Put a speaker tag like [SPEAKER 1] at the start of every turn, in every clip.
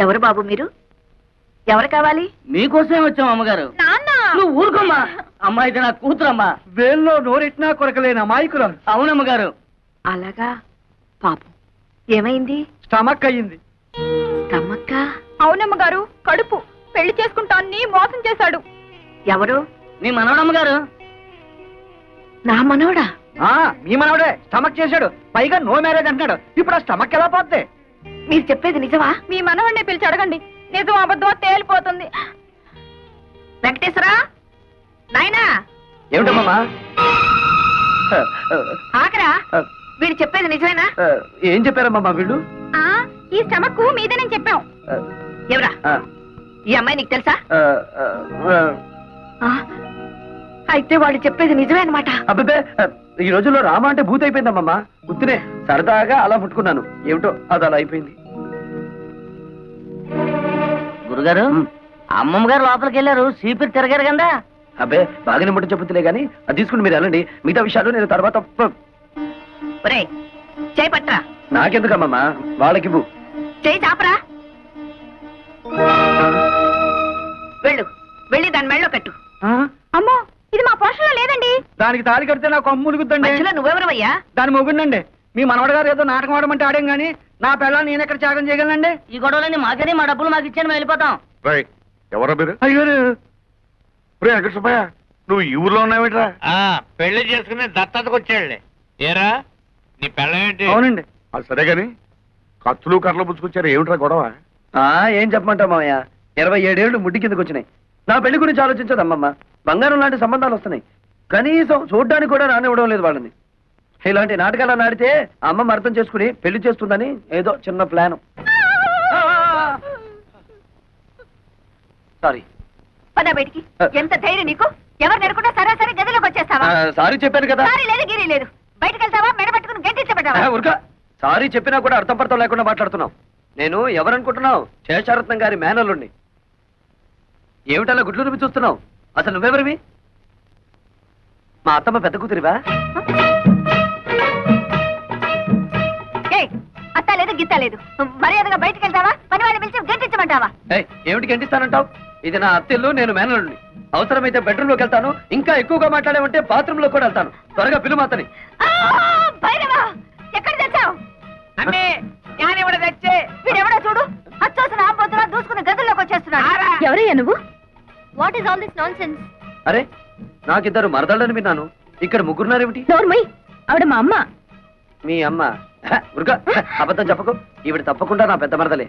[SPEAKER 1] ఎవరు బాబు మీరు? ఎవరు కావాలి?
[SPEAKER 2] మీకోసమే వచ్చాం అమ్మగారు. నువ్వు ఊరుకోమ్మా. అమ్మాయి నా కూతురమ్మా.
[SPEAKER 3] వేల్లో నోరెట్నా కొరకలేని అమాయకురాలు.
[SPEAKER 2] అవునమ్మగారు.
[SPEAKER 1] అలాగా? పాపం ఏమైంది?
[SPEAKER 3] స్టమక్ అయ్యింది.
[SPEAKER 1] స్టమక్క?
[SPEAKER 4] అవునమ్మగారు, కడుపు. పెళ్లి చేసుకుంటాన్ని మోసం చేశాడు.
[SPEAKER 1] ఎవరు?
[SPEAKER 2] మీ మనవడమ్మగారు.
[SPEAKER 1] నా మనవడా?
[SPEAKER 3] మీ మనవడే స్టమక్ చేశాడు. పైగా నో మ్యారేజ్ అంటున్నాడు. ఇప్పుడు ఆ స్టమక్ ఎలా పోద్ది?
[SPEAKER 1] మీరు చెప్పేది నిజమా?
[SPEAKER 4] మీ మనవడిని పిలిచి అడగండి, నిజం అబద్ధం తేలిపోతుంది.
[SPEAKER 1] వెంకటేశ్వరా, నాయనా.
[SPEAKER 3] ఏమిటమ్మా?
[SPEAKER 1] ఆకరా, వీడు చెప్పేది నిజమేనా?
[SPEAKER 3] ఏం చెప్పారమ్మా వీళ్ళు?
[SPEAKER 4] ఈ స్టమక్ మీదేనని చెప్పాం.
[SPEAKER 1] ఎవరా ఈ అమ్మాయి? నీకు తెలుసా? అయితే వాళ్ళు చెప్పేది నిజమే అనమాట.
[SPEAKER 3] అబ్బే, ఈ రోజుల్లో రామ అంటే భూత అయిపోయిందమ్మా. గుర్తునే సరదాగా అలా ముట్టుకున్నాను. ఏమిటో అది అలా అయిపోయింది.
[SPEAKER 2] గురుగారు, అమ్మమ్మ గారు లోపలికి వెళ్ళారు. సీపీరు తిరగారు కదా.
[SPEAKER 3] అబ్బే, బాగానే ముట్ట చెప్పుతులే గానీ అది తీసుకుని మీరు వెళ్ళండి. మిగతా విషయాలు నేను తర్వాత.
[SPEAKER 1] చేయి పట్రా.
[SPEAKER 3] నాకెందుకమ్మా, వాళ్ళకి
[SPEAKER 1] చేయి చాపరా. వెళ్ళు, వెళ్ళి దాని మెళ్ళో కట్టు.
[SPEAKER 4] అమ్మో, ఇది మా పోషణలో లేదండి.
[SPEAKER 3] దానికి తాళి కడితే నాకు అమ్ములుగుద్దండి.
[SPEAKER 1] నువ్వెవరవయ్యా?
[SPEAKER 3] దాని మొగుండండి. మీ మనవడ గారు ఏదో నాటకం ఆడమంటే ఆడేం గానీ నా పిల్లలు నేను ఎక్కడ త్యాగం చేయగలనండి?
[SPEAKER 2] ఈ గొడవలని మాకని, మా డబ్బులు మాకు ఇచ్చాను, వెళ్ళిపోతాం.
[SPEAKER 5] ఎవరా మీరు?
[SPEAKER 3] అయ్యో
[SPEAKER 5] వెంకట సుబ్బయ్య, నువ్వు ఈ ఊర్లో ఉన్నావేట్రా?
[SPEAKER 6] పెళ్లి చేసుకుని దత్తతకు వచ్చాడులే. ఏరా నీ పెళ్ళమేంటి?
[SPEAKER 3] అవునండి.
[SPEAKER 5] అది సరే గాని కత్తులు కర్రలు పుచ్చుకొచ్చారు. ఏమిట్రా గొడవ?
[SPEAKER 3] ఏం చెప్పమంటావు మామయ్య, 27 ఏళ్ళు ముడ్డి కిందకు వచ్చినాయి. నా పెళ్లి గురించి ఆలోచించదు అమ్మమ్మ. బంగారం లాంటి సంబంధాలు వస్తున్నాయి, కనీసం చూడ్డానికి కూడా రానివ్వడం లేదు వాళ్ళని. ఇలాంటి నాటకాలు ఆడితే అమ్మమ్మ అర్థం చేసుకుని పెళ్లి చేస్తుందని ఏదో చిన్న ప్లాన్. సారీ.
[SPEAKER 1] పద బయటికి. ఎంత ధైర్యం నీకు? ఎవరు నెరకుండా సరాసరి గదిలోకి వచ్చేస్తావా?
[SPEAKER 3] సారీ చెప్పాను కదా.
[SPEAKER 1] సారీ లేదు, గిరి లేదు. బయటకు వెళ్తావా? మెడ పట్టుకుని గంటించబడ్డావా?
[SPEAKER 3] ఉరక. సారీ చెప్పినా కూడా అర్థం పడతాం లేకుండా మాట్లాడుతున్నావు. నేను ఎవరనుకుంటున్నావు? శేషారత్నం గారి మేనల్లుండి. ఏమిటలా గుడ్లు రుమి చూస్తున్నావు? అసలు నువ్వెవరివి? మా అత్తమ్మ పెద్ద కూతురివా?
[SPEAKER 1] అత్త లేదు, గిత్త లేదు. మర్యాదగా బయటకు వెళ్తావా? పని వాళ్ళని పిలిచి గంటించమంటావా?
[SPEAKER 3] ఏమిటి గంటిస్తానంటావు? ఇది నా అత్తిల్లు, నేను మేనల్లుండి. అవసరమైతే బెడ్రూమ్ లోకి వెళ్తాను. ఇంకా ఎక్కువగా మాట్లాడేమంటే బాత్రూమ్ లో కూడా వెళ్తాను. త్వరగా పిలువు అతని.
[SPEAKER 1] ఎక్కడ తెచ్చావు? వీడెవడో చూడు, అచ్చోసిన ఆంబోతులా దూసుకుని గదుల్లోకి వచ్చేస్తున్నాడు.
[SPEAKER 4] ఎవరయ్యా నువ్వు? What is all this nonsense?
[SPEAKER 3] అరే, నాకిద్దరు మరదళ్ళని విన్నాను. ఇక్కడ ముగ్గురున్నారేమిటి?
[SPEAKER 4] నోర్మై, ఆవిడ మా అమ్మ.
[SPEAKER 3] మీ అమ్మ? ఉరుక, అబద్ధం చెప్పకు. ఈవిడ తప్పకుండా నా పెద్ద మరదలే.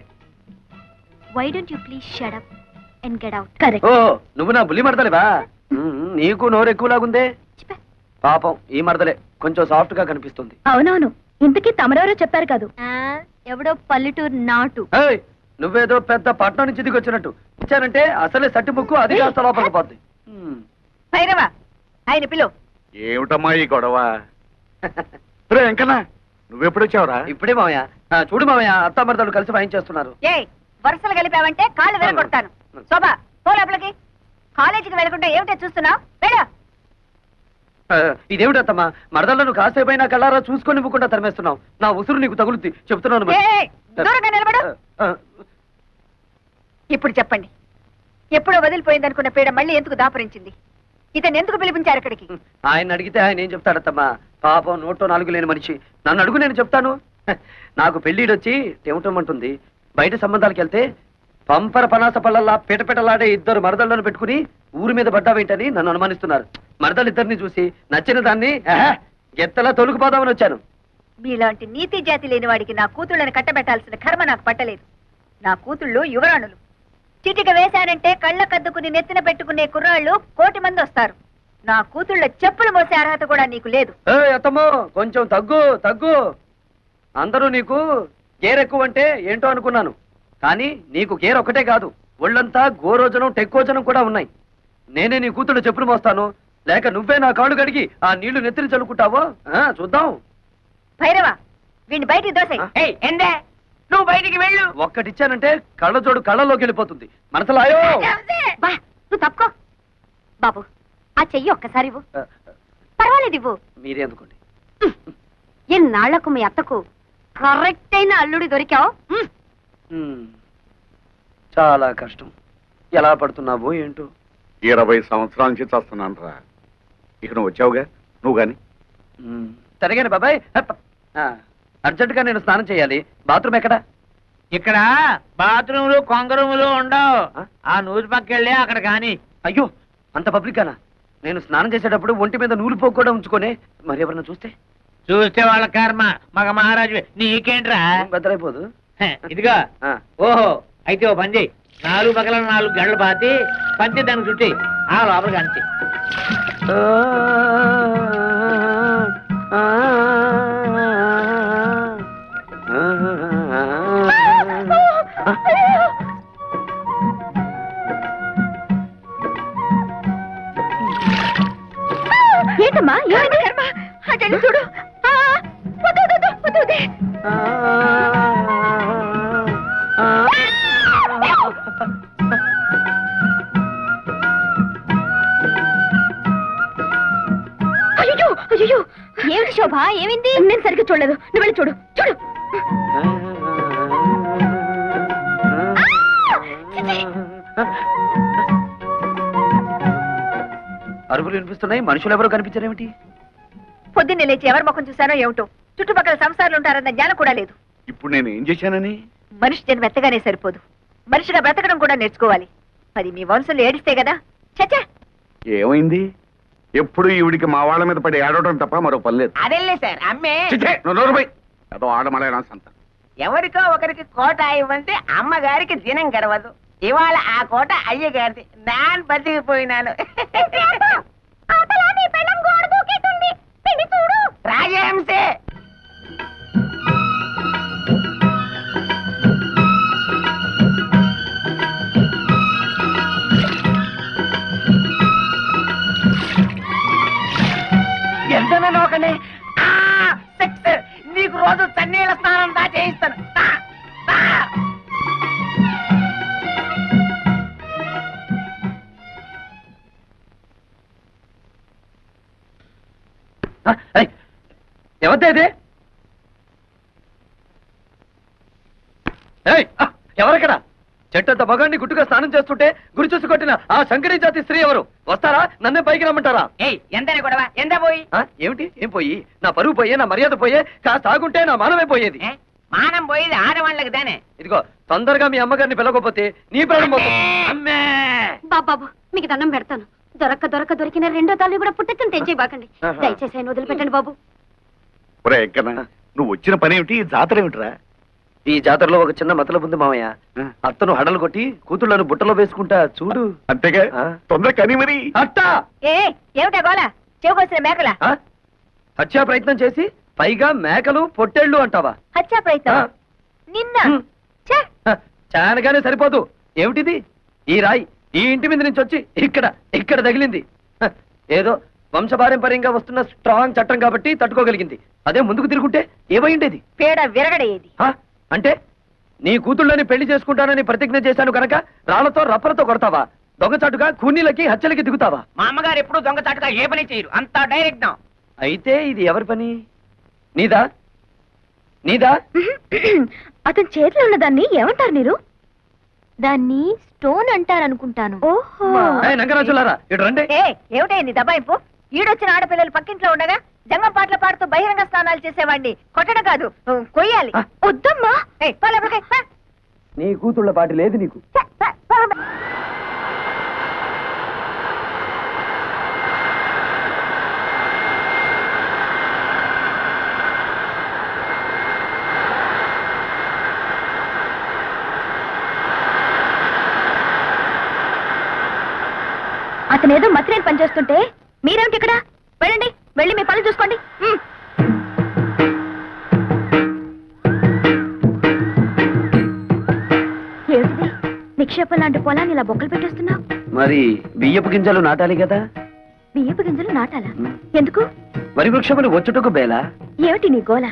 [SPEAKER 4] Why don't you please shut up and get out? Correct.
[SPEAKER 3] ఓ, నువ్వు నా బుల్లి మరదలేవా? నీకు నోరు ఎక్కువలాగుందే. పాపం ఈ మరదలే కొంచెం సాఫ్ట్ గా కనిపిస్తుంది.
[SPEAKER 4] అవునవును, ఇంతకీ తమరెవరో చెప్పారు కాదు. ఎవడో పల్లెటూరు నాటు.
[SPEAKER 3] నువ్వేదో పెద్ద పట్నం నుంచి దిగి వచ్చినట్టు ఇచ్చానంటే అసలే సట్టి ముక్కు అది కాస్త లోపలికి పోద్ది.
[SPEAKER 1] భైరవా, ఆయన పిలువు.
[SPEAKER 5] ఏమిటమ్మా ఈ గొడవ? రే వెంకన్న, నువ్వెప్పుడొచ్చావురా?
[SPEAKER 3] ఇప్పుడే మామయ్య. చూడు మామయ్య, అత్త మరదలు కలిసి వాయించేస్తున్నారు.
[SPEAKER 1] వరుసలు కలిపావంటే కాళ్ళు వెలగొడతాను. శోభా, పో లోపలికి. కాలేజీకి వెళ్ళకుండా ఏమిటో చూస్తున్నావు? వెళ్ళు.
[SPEAKER 3] ఇదేమిటమ్మా, మరదలను కాసేపైనా కళ్ళారా చూసుకొని ఇవ్వకుండా తరిమేస్తున్నావు. నా ఉసురు నీకు తగులుద్ది చెప్తున్నాను.
[SPEAKER 1] దూరంగా నిలబడు. ఇప్పుడు చెప్పండి, ఎప్పుడో వదిలిపోయిందనుకున్న పీడ మళ్ళీ ఎందుకు దాపరించింది? ఇతను ఎందుకు పిలిపించారు ఇక్కడికి?
[SPEAKER 3] ఆయన అడిగితే ఆయన ఏం చెప్తాడత్తమ్మా? పాపం నోట్లో నాలుగు లేని మనిషి. నన్ను అడుగు, నేను చెప్తాను. నాకు పెళ్లిడొచ్చి టెమటమంటుంది. బయట సంబంధాలకు వెళ్తే పంపర పనాస పళ్ళల్లా పిటపిటలాడే ఇద్దరు మరదళ్ళను పెట్టుకుని ఊరి మీద పడ్డావేంటని నన్ను అనుమానిస్తున్నారు. మరదలిద్దరిని చూసి నచ్చిన దాన్ని గెత్తలా తొలుకుపోదామని వచ్చాను.
[SPEAKER 1] మీలాంటి నీతి జాతి లేని వాడికి నా కూతుళ్ళని కట్టబెట్టాల్సిన కర్మ నాకు పట్టలేదు. నా కూతుళ్ళు యువరాణులు. చిటిక వేశానంటే కళ్ళ కద్దుకుని నెత్తిన పెట్టుకునే కుర్రాళ్ళు 1,000,000 మంది వస్తారు. నా కూతుళ్ళ చెప్పులు మోసే అర్హత కూడా నీకు లేదు.
[SPEAKER 3] అత్తమ్మో, కొంచెం తగ్గు తగ్గు. అందరూ నీకు గేర్ ఎక్కువ అంటే ఏంటో అనుకున్నాను, కానీ నీకు గేర్ ఒకటే కాదు, ఒళ్ళంతా గోరోజనం టెక్కోజనం కూడా ఉన్నాయి. నేనే నీ కూతుళ్ళు చెప్పులు మోస్తాను, లేక నువ్వే నా కాళ్ళు కడిగి ఆ నీళ్లు నెత్తిని చల్లుకుంటావో చూద్దాం.
[SPEAKER 1] భైరవ, వీడిని బయటికి దోసేయ్.
[SPEAKER 2] ఎందే నువ్వు బయటికి వెళ్ళు.
[SPEAKER 3] ఒక్కటిచ్చానంటే కళ్ళజోడు కళ్ళలోకి వెళ్ళిపోతుంది. మనసులాయో.
[SPEAKER 1] నువ్వు తప్పుకో. బాబు, ఆ చెయ్యి ఒక్కసారి ఇవ్వు. పర్వాలేదు, ఇవ్వు.
[SPEAKER 3] మీరే అందుకోండి.
[SPEAKER 1] ఎన్నాళ్లకు మీ అత్తకు కరెక్ట్ అయిన అల్లుడి దొరికావు.
[SPEAKER 3] చాలా కష్టం. ఎలా పడుతున్నావో ఏంటో.
[SPEAKER 5] 20 సంవత్సరాల నుంచి చేస్తున్నాను రా. ఇక నువ్వు వచ్చావుగా, నువ్వు గాని.
[SPEAKER 3] సరేగాని బాబాయ్, అర్జెంటుగా నేను స్నానం చేయాలి. బాత్రూమ్ ఎక్కడా?
[SPEAKER 6] ఇక్కడ బాత్రూములు కొంగరూములు ఉండవు. ఆ నూరు పక్కెళ్ళి అక్కడ కానీ.
[SPEAKER 3] అయ్యో, అంత పబ్లిక్గానా? నేను స్నానం చేసేటప్పుడు ఒంటి మీద నూలు పోగు కూడా ఉంచుకొని మరి ఎవరన్నా
[SPEAKER 6] చూస్తే వాళ్ళ కర్మ. మగ మహారాజు నీకేంట్రా?
[SPEAKER 3] బద్దలైపోదు.
[SPEAKER 6] ఇదిగా ఓహో, అయితే ఓ పని చెయ్యి. 4 పక్కల 4 గంటలు పాతి పంచి దానికి చుట్టి ఆ లోపల కంచి.
[SPEAKER 4] ఏంటమ్మా అటెండి చూడు. అయ్యో అయ్యో, ఏమిటి శోభ, ఏమైంది? నేను సరిగ్గా చూడలేదు, నువ్వు వెళ్ళి చూడు. చూడు.
[SPEAKER 3] అరుపులు వినిపిస్తున్నాయి, మనుషులు ఎవరో కనిపించారేమిటి?
[SPEAKER 1] పొద్దున్నే లేచి ఎవరి ముఖం చూశానో ఏమిటో. చుట్టుపక్కల సంసారాలు ఉంటారన్న జ్ఞానం కూడా లేదు.
[SPEAKER 5] ఇప్పుడు నేను ఏం చేశానని?
[SPEAKER 1] మనిషి జన్మ ఎత్తగానే సరిపోదు, మనిషిగా బ్రతకడం కూడా నేర్చుకోవాలి. మరి మీ వంశంలో ఏడిస్తే కదా. చచ్చా,
[SPEAKER 5] ఏమైంది? ఎప్పుడు ఈవిడికి మా వాళ్ళ మీద పడి ఏడవడం తప్ప మరో పని లేదు.
[SPEAKER 7] అదేలే సార్, అమ్మే
[SPEAKER 5] ఏదో ఆడమలైనా సంత.
[SPEAKER 7] ఎవరికో ఒకరికి కోట ఇవ్వంటే అమ్మగారికి దినం గడవదు. ఇవాళ ఆ కోట అయ్యగారిది. నాన్ బతికిపోయినాను. రాజహంసే. ఎంతనే నోకండి. నీకు రోజు చన్నీళ్ళ స్నానం దా చేయిస్తాను.
[SPEAKER 3] ఎవరిదే? ఎవరక్కడ? చెట్టంత మగాన్ని గుట్టుగా స్నానం చేస్తుంటే గురి చూసి కొట్టిన ఆ శంకరీ జాతి స్త్రీ ఎవరు? వస్తారా? నన్నే పైకి రమ్మంటారా?
[SPEAKER 7] ఎంతనే గొడవ? ఎంత పోయి?
[SPEAKER 3] ఏమిటి? ఏం పోయి? నా పరువు పోయే, నా మర్యాద పోయే, కాస్త ఆగుంటే నా మానమే పోయేది.
[SPEAKER 7] మానం పోయేది ఆడవాళ్ళకి దానే.
[SPEAKER 3] ఇదిగో, తొందరగా మీ అమ్మగారిని పిలవకపోతే నీ ప్రాణం పోతుంది.
[SPEAKER 7] అమ్మే
[SPEAKER 4] బాబు, మీకు దండం పెడతాను. దొరికిన 2వ తల్లి కూడా పుట్టెత్తుని తెచ్చి బాకండి. దయచేసి ఆయన వదిలిపెట్టండి బాబు.
[SPEAKER 5] నువ్వు వచ్చిన పని ఏమిటి? జాతర ఏమిట్రా?
[SPEAKER 3] ఈ జాతరలో ఒక చిన్న మతలబు ఉంది మామయ్య. అత్తను హడలు కొట్టి కూతుళ్లను బుట్టలో వేసుకుంటా చూడు.
[SPEAKER 5] అంతేగా, తొందర కానీ మరి.
[SPEAKER 3] అట్టా
[SPEAKER 1] ఏమిటా గోళ? చెవుకొచ్చిన మేకలా?
[SPEAKER 3] హత్యా ప్రయత్నం చేసి పైగా మేకలు పొట్టేళ్లు అంటావా?
[SPEAKER 1] హత్యా ప్రయత్నం నిన్న?
[SPEAKER 3] చానగానే సరిపోదు. ఏమిటిది? ఈ రాయి ఈ ఇంటి మీద నుంచి వచ్చి ఇక్కడ తగిలింది. ఏదో వంశపారంపర్యంగా వస్తున్న స్ట్రాంగ్ చట్టం కాబట్టి తట్టుకోగలిగింది. అదే ముందుకు తిరుగుంటే ఏమైండేది?
[SPEAKER 1] పేడ విరగడేది.
[SPEAKER 3] అంటే నీ కూతుళ్ళని పెళ్లి చేసుకుంటానని ప్రతిజ్ఞ చేశాను కనుక రాళ్లతో రప్పలతో కొడతావా? దొంగచాటుగా కూనీలకి హత్యలకి దిగుతావా?
[SPEAKER 7] మా అమ్మగారు ఎప్పుడు దొంగచాటుగా ఏ పని చేయరు. అంతా డైరెక్ట్.
[SPEAKER 3] అయితే ఇది ఎవరి పని? నీదా?
[SPEAKER 4] అతని చేతిలో ఉన్న దాన్ని ఏమంటారు మీరు? దాన్ని స్టోన్ అంటారనుకుంటాను. ఓహో,
[SPEAKER 3] నంగరాజులారా ఇటు రండి.
[SPEAKER 1] ఏమిటైంది దబాయింపు? ఈడొచ్చిన ఆడపిల్లలు పక్కింట్లో ఉండగా జంగం పాటలు పాడుతూ బహిరంగ స్నానాలు చేసేవాడిని కొట్టడం కాదు, కొయ్యాలి.
[SPEAKER 4] వద్దమ్మా.
[SPEAKER 3] నీ కూతుళ్ళ పాటి లేదు నీకు.
[SPEAKER 4] అతనేదో మత్రేని పనిచేస్తుంటే మీరేమిటి ఇక్కడ? వెళ్ళండి, వెళ్ళి మీ పనులు చూసుకోండి. ఏమిటిది? నిక్షేపం లాంటి పొలాన్ని ఇలా బొక్కలు పెట్టేస్తున్నావు.
[SPEAKER 3] మరి బియ్యపు గింజలు నాటాలి కదా.
[SPEAKER 4] బియ్యపు గింజలు నాటాలా? ఎందుకు?
[SPEAKER 3] వరి వృక్షములు వచ్చుటకు బేలా.
[SPEAKER 4] ఏమిటి నీ గోల?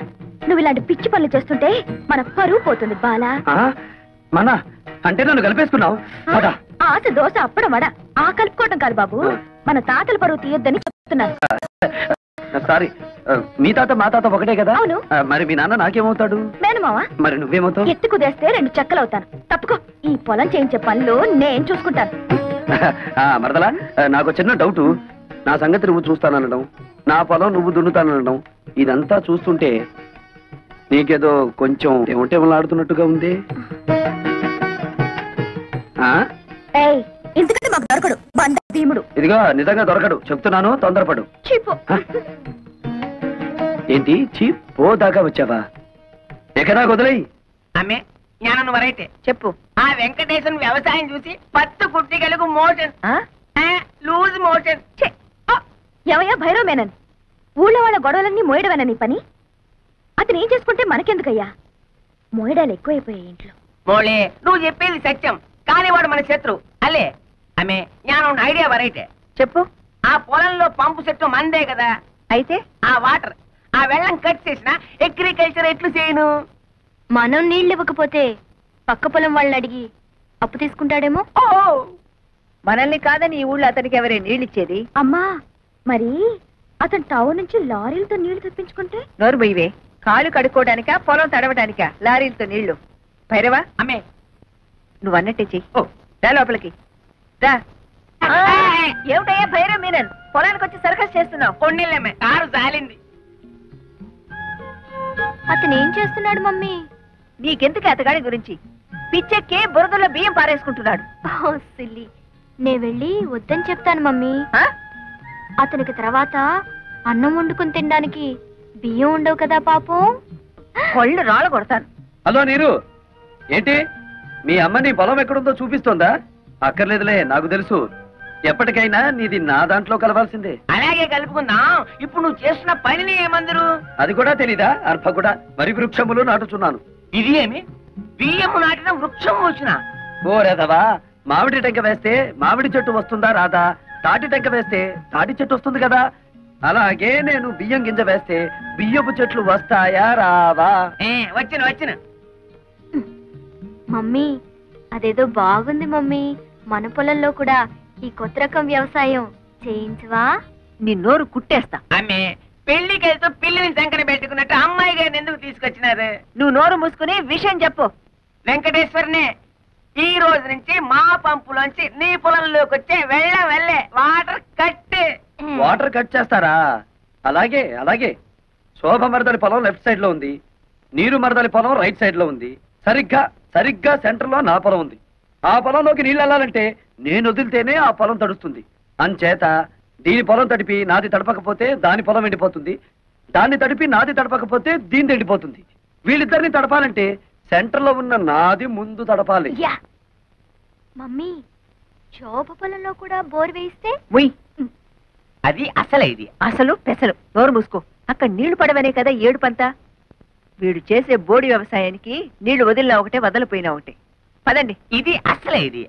[SPEAKER 4] నువ్వు ఇలాంటి పిచ్చి పనులు చేస్తుంటే మన పరువు పోతుంది బాలా.
[SPEAKER 3] మన అంటే నన్ను కలిపేసుకున్నావు.
[SPEAKER 4] ఆశ దోశ అప్పడం వడ. ఆ కలుపుకోవటం కాదు బాబు, మన తాతల పరువు తీయొద్దని చెప్తున్నారు.
[SPEAKER 3] సారీ. మీ తాత మా తాత ఒకటే కదా?
[SPEAKER 4] అవును.
[SPEAKER 3] మరి మీ నాన్న నాకేమవుతాడు?
[SPEAKER 4] మేనమావా.
[SPEAKER 3] మరి నువ్వేమవుతావు?
[SPEAKER 4] ఎత్తి కుదేస్తే 2 చెక్కలవుతాను. తప్పుకో. ఈ పొలం చేయించే పనులు నేను చూసుకుంటాను.
[SPEAKER 3] మరదలా, నాకు చిన్న డౌటు. నా సంగతి నువ్వు చూస్తాననడం, నా పొలం నువ్వు దున్నుతాననడం, ఇదంతా చూస్తుంటే నీకేదో కొంచెం ఏమంటేమలాడుతున్నట్టుగా ఉంది.
[SPEAKER 4] ఇంతకంటే మాకు దొరకడు బండ భీముడు.
[SPEAKER 3] ఇదిగో నిజంగా దొరకడు, చెప్తున్నాను, తొందరపడు. ఏంటి చీప్ పో దాకా వచ్చావా? ఎక్కడా వదిలేయి.
[SPEAKER 7] అమ్మే జ్ఞానం వరైతే
[SPEAKER 1] చెప్పు.
[SPEAKER 7] ఆ వెంకటేశ్వర వ్యవసాయం చూసి పత్తు కుట్టిగలకు మోషన్ లూజ్ మోషన్.
[SPEAKER 4] ఎవయా భైరవ మేనన్, ఊళ్ళో వాళ్ళ గొడవలన్నీ మోయడమేనా నీ పని? అతను ఏం చేసుకుంటే మనకెందుకయ్యా? మోయడాలు ఎక్కువైపోయాయి ఇంట్లో.
[SPEAKER 7] మోళే నువ్వు చెప్పేది సత్యం, కానీ వాడు మన శత్రు అల్లే. అమ్మే జ్ఞానం ఐడియా వరైతే
[SPEAKER 1] చెప్పు.
[SPEAKER 7] ఆ పొలంలో పంపు చెట్టు మందే కదా,
[SPEAKER 1] అయితే
[SPEAKER 7] ఆ వాటర్ ఆ వెళ్ళం కట్ చేసిన అగ్రికల్చర్ ఎట్లు చేయను?
[SPEAKER 4] మనం నీళ్ళు ఇవ్వకపోతే పక్క పొలం వాళ్ళని అడిగి అప్పు తీసుకుంటాడేమో.
[SPEAKER 7] ఓ
[SPEAKER 1] మనల్ని కాదని ఈ ఊళ్ళో అతనికి ఎవరే నీళ్ళిచ్చేది?
[SPEAKER 4] అమ్మా, మరి అతను టౌన్ నుంచి లారీలతో నీళ్లు తెప్పించుకుంటే?
[SPEAKER 1] నోరు బొయ్యవే. కాళ్ళు కడుక్కోవడానికా పొలం తడవడానికా లారీలతో నీళ్లు? భైరవా,
[SPEAKER 7] అమ్మే
[SPEAKER 1] నువ్వు అన్నట్టే చెయ్యి.
[SPEAKER 7] ఓ
[SPEAKER 1] రా లోపలికి రా. ఏమిటయ్యా భైరవ మీనన్, పొలానికి వచ్చి సర్కస్ చేస్తున్నావు?
[SPEAKER 7] కొన్నిళ్ళమ్మే కారు జాలింది.
[SPEAKER 4] అతను ఏం చేస్తున్నాడు మమ్మీ?
[SPEAKER 1] నీకెందుకు అతగాడి గురించి? పిచ్చెక్కి బురదలో బియ్యం పారేసుకుంటున్నాడు.
[SPEAKER 4] సిల్లి, నే వెళ్ళి వద్దని చెప్తాను మమ్మీ. అతనికి తర్వాత అన్నం వండుకుని తినడానికి బియ్యం ఉండవు కదా పాపం.
[SPEAKER 1] కొళ్ళు రాళ్ళ కొడతాను.
[SPEAKER 3] హలో నీరు, ఏంటి మీ అమ్మ నీ పొలం ఎక్కడుందో చూపిస్తోందా? అక్కర్లేదులే, నాకు తెలుసు. ఎప్పటికైనా నీది నా దాంట్లో కలవాల్సిందే.
[SPEAKER 7] అలాగే కలుపుకుందాం. ఇప్పుడు నువ్వు చేస్తున్న పనిని ఏమందరు?
[SPEAKER 3] అది కూడా తెలీదా? అర్భ కూడా వరి వృక్షములు నాటుచున్నాను.
[SPEAKER 7] ఇది ఏమి బియ్యము నాటిన వృక్షం వచ్చిన?
[SPEAKER 3] ఓరేదవా, మామిడి టెంక వేస్తే మామిడి చెట్టు వస్తుందా రాదా? తాటి టెంక వేస్తే తాటి చెట్టు వస్తుంది కదా. అలాగే నేను బియ్యం గింజ వేస్తే బియ్యపు చెట్లు వస్తాయా రావా?
[SPEAKER 7] వచ్చిన వచ్చిన.
[SPEAKER 4] మమ్మీ, అదేదో బాగుంది మమ్మీ. మన పొలంలో కూడా ఈ కొత్త రకం వ్యవసాయం చేయించవా?
[SPEAKER 1] నీ నోరు కుట్టేస్తా.
[SPEAKER 7] అమ్మే పెళ్లికి వెళ్తూ పిల్లిని సంకన పెట్టుకున్నట్టు అమ్మాయి గారిని ఎందుకు తీసుకొచ్చినారు?
[SPEAKER 1] నువ్వు నోరు మూసుకుని విషయం చెప్పు.
[SPEAKER 7] వెంకటేశ్వరనే, ఈ రోజు నుంచి మా పంపులోంచి నీ పొలంలోకి వచ్చే వెళ్ళే వాటర్ కట్.
[SPEAKER 3] వాటర్ కట్ చేస్తారా? అలాగే అలాగే. శోభ మరదలి పొలం లెఫ్ట్ సైడ్ లో ఉంది, నీరు మరదలి పొలం రైట్ సైడ్ లో ఉంది. సరిగ్గా సెంటర్ లో నా పొలం ఉంది. ఆ పొలంలోకి నీళ్ళు వెళ్ళాలంటే నేను వదిలితేనే ఆ పొలం తడుస్తుంది. అంచేత దీని పొలం తడిపి నాది తడపకపోతే దాని పొలం ఎండిపోతుంది, దాన్ని తడిపి నాది తడపకపోతే దీని ఎండిపోతుంది. వీళ్ళిద్దరిని తడపాలంటే సెంటర్ లో ఉన్న నాది ముందు తడపాలి.
[SPEAKER 4] మమ్మీ, శోభ పొలంలో కూడా బోర్ వేయిస్తే?
[SPEAKER 1] ఉయ్,
[SPEAKER 7] అది అసలు ఇది
[SPEAKER 1] అసలు పెసలు. నోరు మూసుకో. అక్కడ నీళ్లు పడవనే కదా ఏడుపంతా. వీడు చేసే బోడి వ్యవసాయానికి నీళ్లు వదిలినా ఒకటే, వదలిపోయినా ఒకటే. పదండి.
[SPEAKER 7] ఇది అసలే ఇది.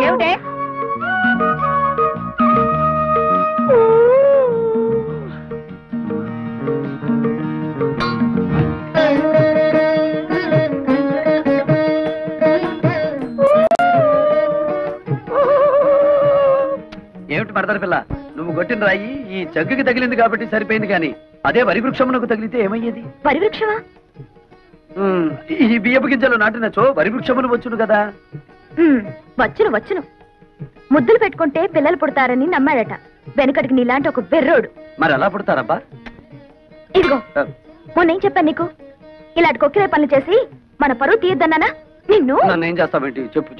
[SPEAKER 1] ఏమిటే?
[SPEAKER 3] ఏమిటి మరదలి పిల్ల, నువ్వు కొట్టిన రాయి ఈ జగ్గుకి తగిలింది కాబట్టి సరిపోయింది, కానీ అదే వరి వృక్షమునకు తగిలితే ఏమయ్యేది?
[SPEAKER 4] వరి వృక్షమా?
[SPEAKER 3] ఈ బియ్యపు గింజలు నాటినచో వరి వృక్షములు వచ్చును కదా.
[SPEAKER 4] వచ్చును. ముద్దులు పెట్టుకుంటే పిల్లలు పుడతారని నమ్మాడట వెనుకటికి నీలాంటి ఒక బెర్రోడు.
[SPEAKER 3] మరి ఎలా పుడతారబ్బా?
[SPEAKER 4] ఇదిగో, మొన్నేం చెప్పాను నీకు? ఇలాంటి కొక్కిరే పనులు చేసి మన పరువు తీయద్దన్నానా నిన్ను?
[SPEAKER 3] నన్ను ఏం చేస్తావేంటి? చెప్పు.